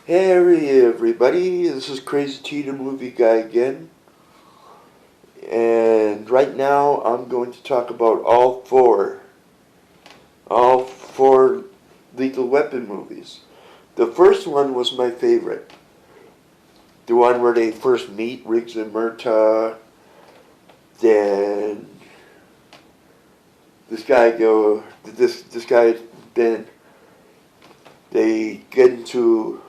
Hey everybody, this is Crazy T the Movie Guy again. And right now I'm going to talk about all four Lethal Weapon movies. The first one was my favorite. The one where they first meet Riggs and Murtaugh. Then this guy, then they get into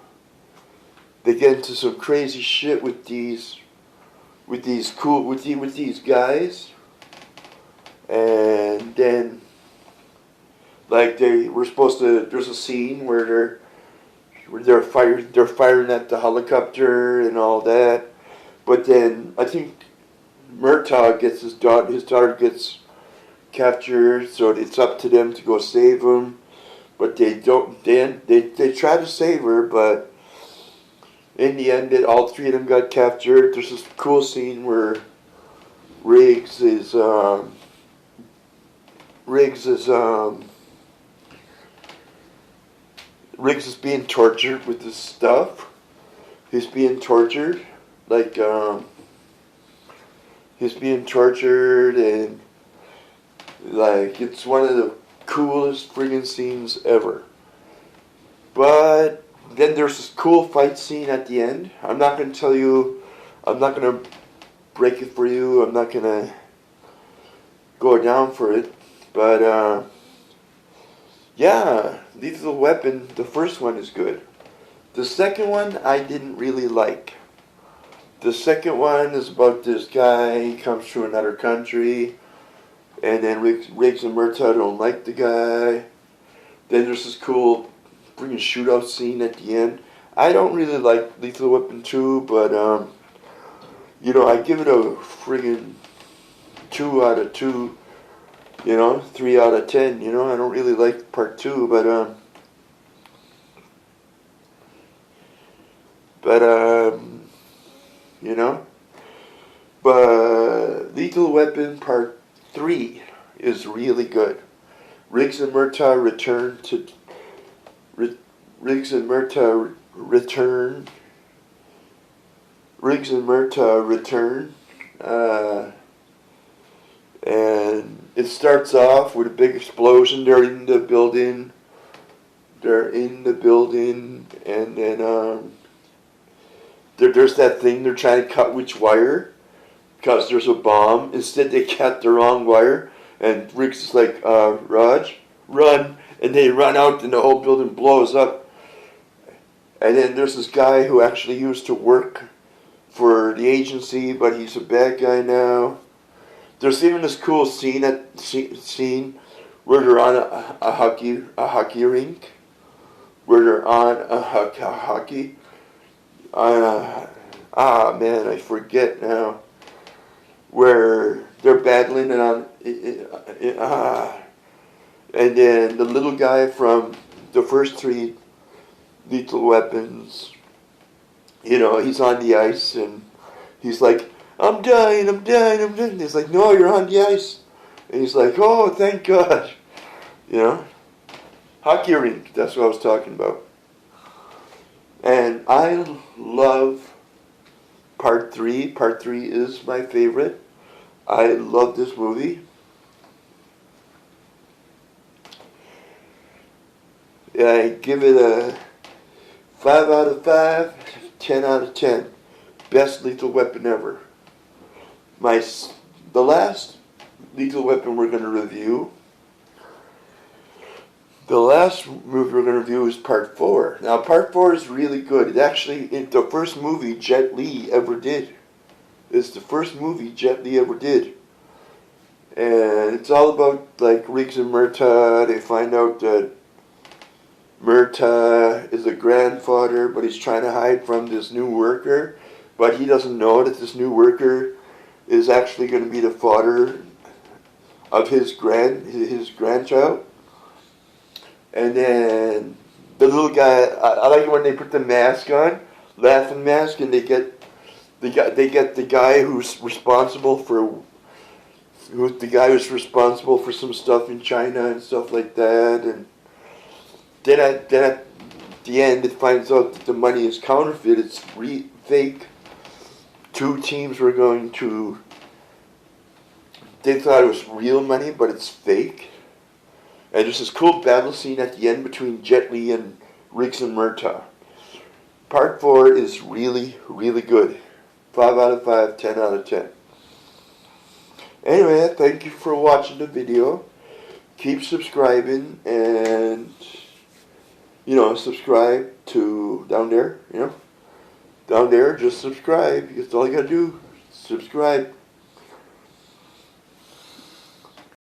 they get into some crazy shit with these guys, and then like they were supposed to. There's a scene where they're firing at the helicopter and all that, but then I think Murtaugh gets his daughter gets captured, so it's up to them to go save him. But they don't. Then they try to save her, but in the end, all three of them got captured. There's this cool scene where Riggs is Riggs is Riggs is being tortured with this stuff. He's being tortured, like he's being tortured, and like it's one of the coolest friggin' scenes ever. But then there's this cool fight scene at the end. I'm not gonna tell you. I'm not gonna break it for you. I'm not gonna go down for it. But yeah, Lethal Weapon. The first one is good. The second one I didn't really like. The second one is about this guy. He comes from another country, and then Riggs and Murtaugh don't like the guy. Then there's this cool freaking shootout scene at the end. I don't really like Lethal Weapon 2, but I give it a friggin' 2 out of 2. 3 out of 10. I don't really like part 2, but you know, but Lethal Weapon Part 3 is really good. Riggs and Murtaugh return to Riggs and Murtaugh return. Riggs and Murtaugh return. And it starts off with a big explosion. They're in the building. And then there's that thing. They're trying to cut which wire because there's a bomb. Instead, they cut the wrong wire. And Riggs is like, Raj, run. And they run out, and the whole building blows up. And then there's this guy who actually used to work for the agency, but he's a bad guy now. There's even this cool scene where they're on a hockey rink, where they're on a hockey. Man, I forget now. Where they're battling and then the little guy from the first 3 Lethal Weapons, he's on the ice and he's like, I'm dying. And he's like, no, you're on the ice. And he's like, oh, thank God. Hockey rink, that's what I was talking about. And I love Part 3. Part 3 is my favorite. I love this movie. I give it a 5 out of 5, 10 out of 10. Best Lethal Weapon ever. The last Lethal Weapon we're going to review, the last movie we're going to review is Part 4. Now, Part 4 is really good. It actually is the first movie Jet Li ever did. It's the first movie Jet Li ever did. And it's all about, like, Riggs and Murtaugh. They find out that Murtaugh is a grandfather, but he's trying to hide from this new worker. But he doesn't know that this new worker is actually going to be the father of his grandchild. And then the little guy, I like it when they put the mask on, laughing mask, and they get the guy who's responsible for some stuff in China and stuff like that. And then At the end, it finds out that the money is counterfeit. It's fake. Two teams were going to. They thought it was real money, but it's fake. And there's this cool battle scene at the end between Jet Li and Riggs and Murtaugh. Part 4 is really, really good. 5 out of 5, 10 out of 10. Anyway, thank you for watching the video. Keep subscribing and, subscribe to down there, Down there, just subscribe. That's all you gotta do. Subscribe.